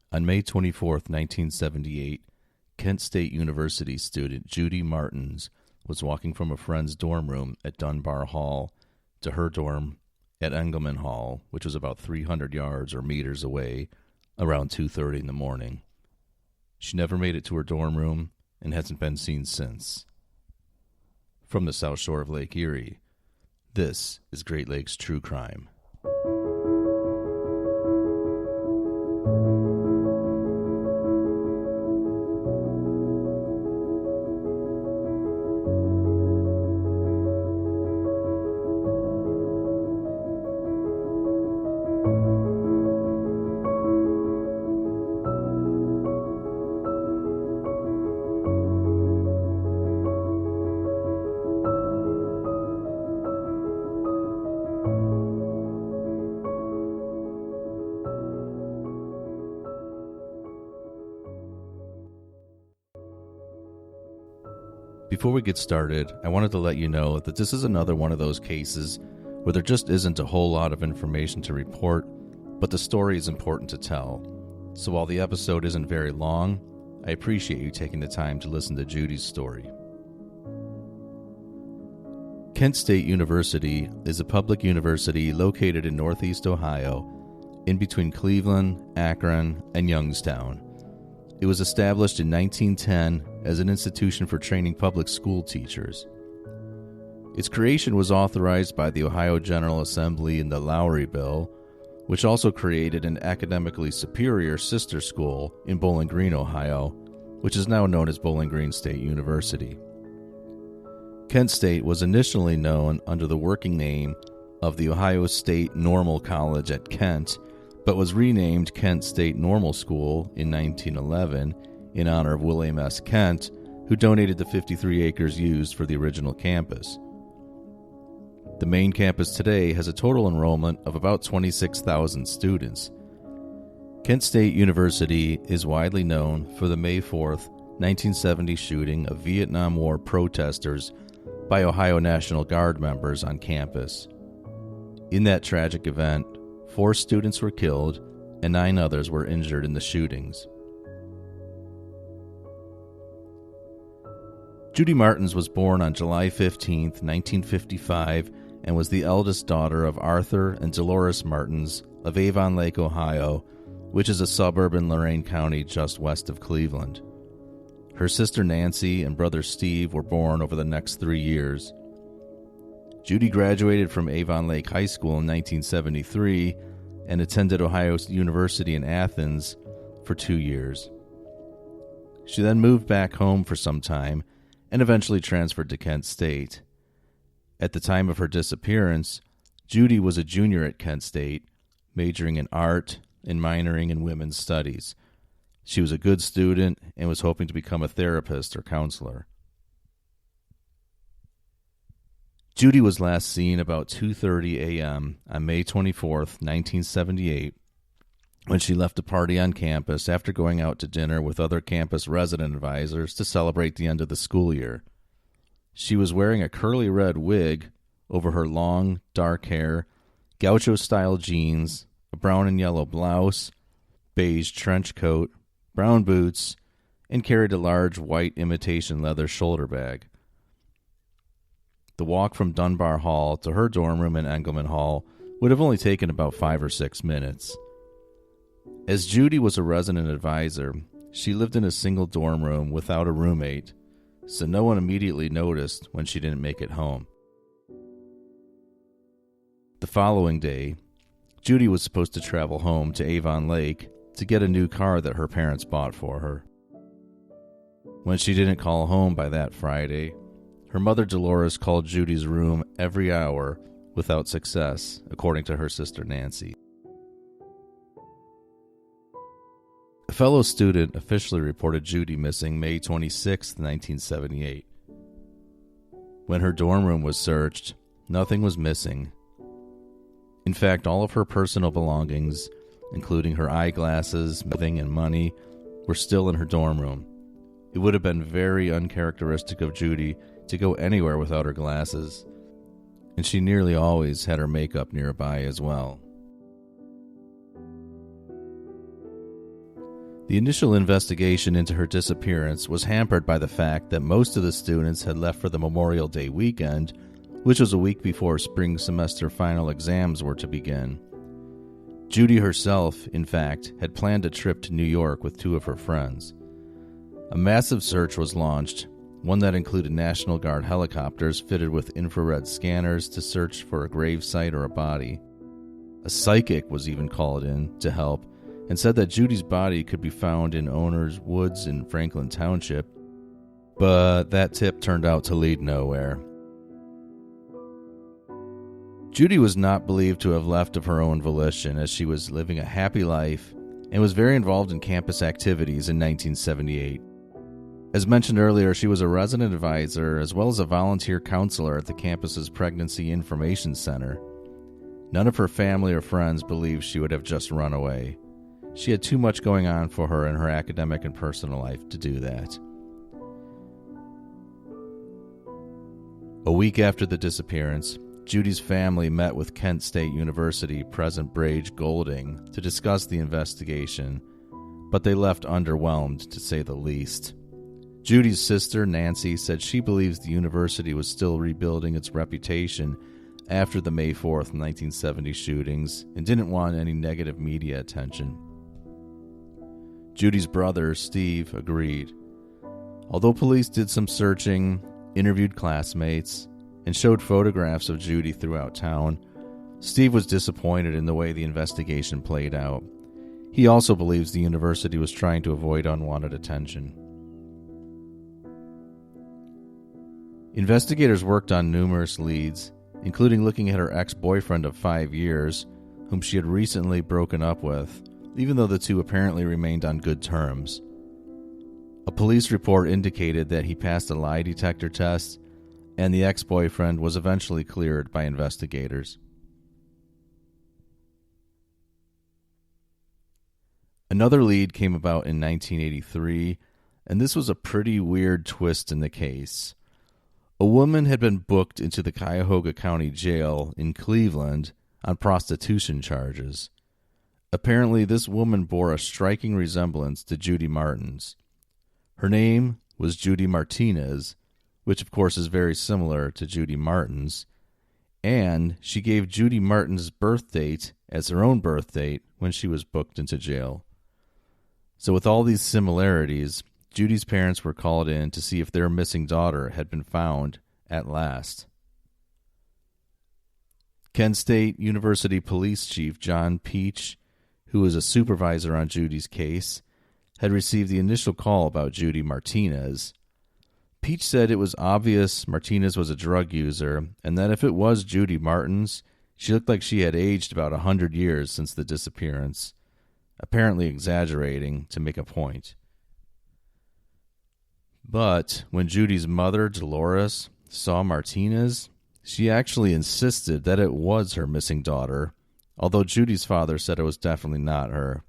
On May 24, 1978, Kent State University student Judy Martins was walking from a friend's dorm room at Dunbar Hall to her dorm at Engelman Hall, which was about 300 yards or meters away, around 2:30 in the morning. She never made it to her dorm room and hasn't been seen since. From the South Shore of Lake Erie, this is Great Lakes True Crime. Before we get started, I wanted to let you know that this is another one of those cases where there just isn't a whole lot of information to report, but the story is important to tell. So while the episode isn't very long, I appreciate you taking the time to listen to Judy's story. Kent State University is a public university located in Northeast Ohio, in between Cleveland, Akron, and Youngstown. It was established in 1910 as an institution for training public school teachers. Its creation was authorized by the Ohio General Assembly in the Lowry Bill, which also created an academically superior sister school in Bowling Green, Ohio, which is now known as Bowling Green State University. Kent State was initially known under the working name of the Ohio State Normal College at Kent, but was renamed Kent State Normal School in 1911 in honor of William S. Kent, who donated the 53 acres used for the original campus. The main campus today has a total enrollment of about 26,000 students. Kent State University is widely known for the May 4th, 1970 shooting of Vietnam War protesters by Ohio National Guard members on campus. In that tragic event, 4 students were killed and 9 others were injured in the shootings. Judy Martins was born on July 15, 1955, and was the eldest daughter of Arthur and Dolores Martins of Avon Lake, Ohio, which is a suburb in Lorain County just west of Cleveland. Her sister Nancy and brother Steve were born over the next 3 years. Judy graduated from Avon Lake High School in 1973 and attended Ohio University in Athens for 2 years. She then moved back home for some time and eventually transferred to Kent State. At the time of her disappearance, Judy was a junior at Kent State, majoring in art and minoring in women's studies. She was a good student and was hoping to become a therapist or counselor. Judy was last seen about 2:30 a.m. on May 24, 1978, when she left a party on campus after going out to dinner with other campus resident advisors to celebrate the end of the school year. She was wearing a curly red wig over her long, dark hair, gaucho-style jeans, a brown and yellow blouse, beige trench coat, brown boots, and carried a large white imitation leather shoulder bag. The walk from Dunbar Hall to her dorm room in Engelman Hall would have only taken about 5 or 6 minutes. As Judy was a resident advisor, she lived in a single dorm room without a roommate, so no one immediately noticed when she didn't make it home. The following day, Judy was supposed to travel home to Avon Lake to get a new car that her parents bought for her. When she didn't call home by that Friday, her mother Dolores called Judy's room every hour without success, according to her sister Nancy. A fellow student officially reported Judy missing May 26, 1978. When her dorm room was searched, nothing was missing. In fact, all of her personal belongings, including her eyeglasses, clothing, and money, were still in her dorm room. It would have been very uncharacteristic of Judy to go anywhere without her glasses, and she nearly always had her makeup nearby as well. The initial investigation into her disappearance was hampered by the fact that most of the students had left for the Memorial Day weekend, which was a week before spring semester final exams were to begin. Judy herself, in fact, had planned a trip to New York with two of her friends. A massive search was launched, one that included National Guard helicopters fitted with infrared scanners to search for a grave site or a body. A psychic was even called in to help and said that Judy's body could be found in Owner's Woods in Franklin Township, but that tip turned out to lead nowhere. Judy was not believed to have left of her own volition, as she was living a happy life and was very involved in campus activities in 1978. As mentioned earlier, she was a resident advisor as well as a volunteer counselor at the campus's Pregnancy Information Center. None of her family or friends believed she would have just run away. She had too much going on for her in her academic and personal life to do that. A week after the disappearance, Judy's family met with Kent State University President Brage Golding to discuss the investigation, but they left underwhelmed, to say the least. Judy's sister, Nancy, said she believes the university was still rebuilding its reputation after the May 4th, 1970 shootings and didn't want any negative media attention. Judy's brother, Steve, agreed. Although police did some searching, interviewed classmates, and showed photographs of Judy throughout town, Steve was disappointed in the way the investigation played out. He also believes the university was trying to avoid unwanted attention. Investigators worked on numerous leads, including looking at her ex-boyfriend of 5 years, whom she had recently broken up with, even though the two apparently remained on good terms. A police report indicated that he passed a lie detector test, and the ex-boyfriend was eventually cleared by investigators. Another lead came about in 1983, and this was a pretty weird twist in the case. A woman had been booked into the Cuyahoga County Jail in Cleveland on prostitution charges. Apparently, this woman bore a striking resemblance to Judy Martins. Her name was Judy Martinez, which of course is very similar to Judy Martins, and she gave Judy Martins' birth date as her own birth date when she was booked into jail. So with all these similarities, Judy's parents were called in to see if their missing daughter had been found at last. Kent State University Police Chief John Peach, who was a supervisor on Judy's case, had received the initial call about Judy Martinez. Peach said it was obvious Martinez was a drug user, and that if it was Judy Martins, she looked like she had aged about 100 years since the disappearance, apparently exaggerating to make a point. But when Judy's mother, Dolores, saw Martinez, she actually insisted that it was her missing daughter, although Judy's father said it was definitely not her.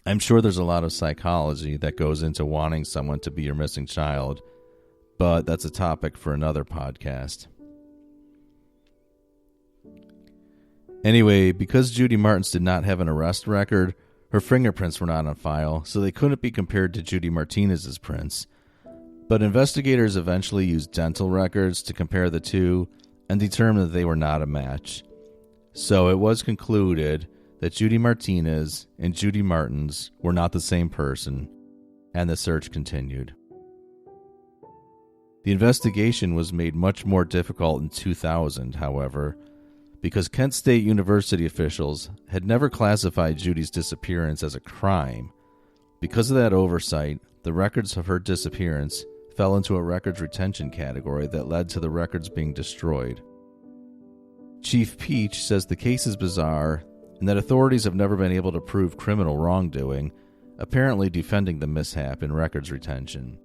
I'm sure there's a lot of psychology that goes into wanting someone to be your missing child, but that's a topic for another podcast. Anyway, because Judy Martins did not have an arrest record, her fingerprints were not on file, so they couldn't be compared to Judy Martinez's prints. But investigators eventually used dental records to compare the two and determined that they were not a match. So it was concluded that Judy Martinez and Judy Martins were not the same person, and the search continued. The investigation was made much more difficult in 2000, however, because Kent State University officials had never classified Judy's disappearance as a crime. Because of that oversight, the records of her disappearance fell into a records retention category that led to the records being destroyed. Chief Peach says the case is bizarre and that authorities have never been able to prove criminal wrongdoing, apparently defending the mishap in records retention.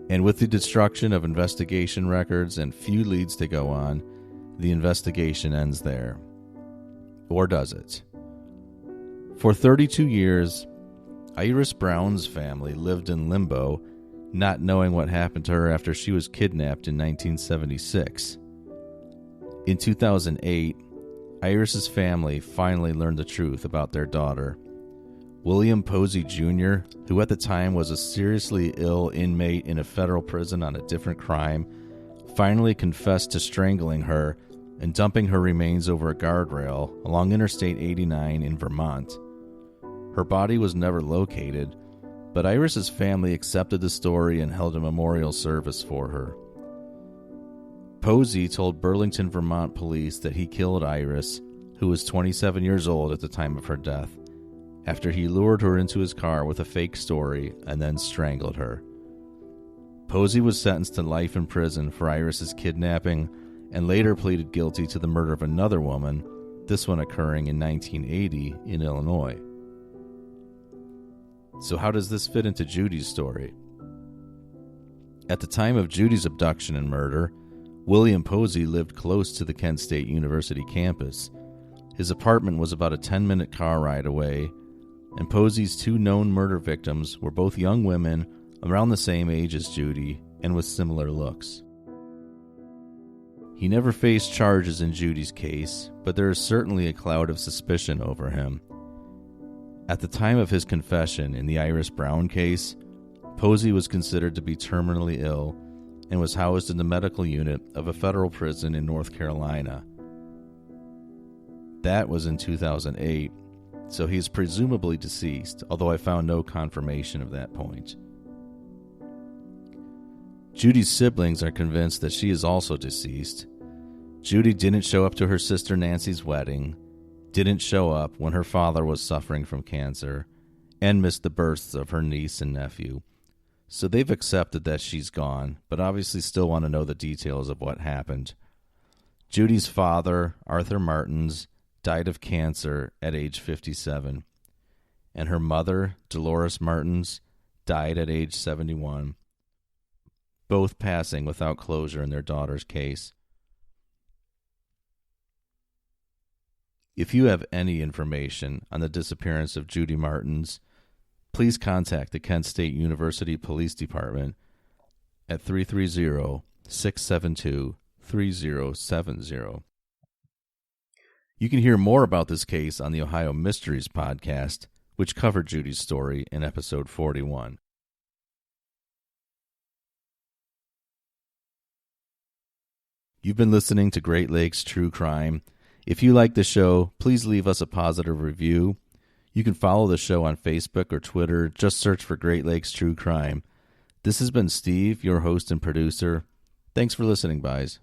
And with the destruction of investigation records and few leads to go on, the investigation ends there. Or does it? For 32 years, Iris Brown's family lived in limbo, not knowing what happened to her after she was kidnapped in 1976. In 2008, Iris's family finally learned the truth about their daughter. William Posey Jr., who at the time was a seriously ill inmate in a federal prison on a different crime, finally confessed to strangling her and dumping her remains over a guardrail along Interstate 89 in Vermont. Her body was never located, but Iris's family accepted the story and held a memorial service for her. Posey told Burlington, Vermont police that he killed Iris, who was 27 years old at the time of her death, after he lured her into his car with a fake story and then strangled her. Posey was sentenced to life in prison for Iris's kidnapping and later pleaded guilty to the murder of another woman, this one occurring in 1980 in Illinois. So how does this fit into Judy's story? At the time of Judy's abduction and murder, William Posey lived close to the Kent State University campus. His apartment was about a 10-minute car ride away, and Posey's two known murder victims were both young women around the same age as Judy and with similar looks. He never faced charges in Judy's case, but there is certainly a cloud of suspicion over him. At the time of his confession in the Iris Brown case, Posey was considered to be terminally ill and was housed in the medical unit of a federal prison in North Carolina. That was in 2008, so he is presumably deceased, although I found no confirmation of that point. Judy's siblings are convinced that she is also deceased. Judy didn't show up to her sister Nancy's wedding, didn't show up when her father was suffering from cancer, and missed the births of her niece and nephew. So they've accepted that she's gone, but obviously still want to know the details of what happened. Judy's father, Arthur Martins, died of cancer at age 57, and her mother, Dolores Martins, died at age 71, both passing without closure in their daughter's case. If you have any information on the disappearance of Judy Martins, please contact the Kent State University Police Department at 330-672-3070. You can hear more about this case on the Ohio Mysteries podcast, which covered Judy's story in episode 41. You've been listening to Great Lakes True Crime. If you like the show, please leave us a positive review. You can follow the show on Facebook or Twitter. Just search for Great Lakes True Crime. This has been Steve, your host and producer. Thanks for listening, guys.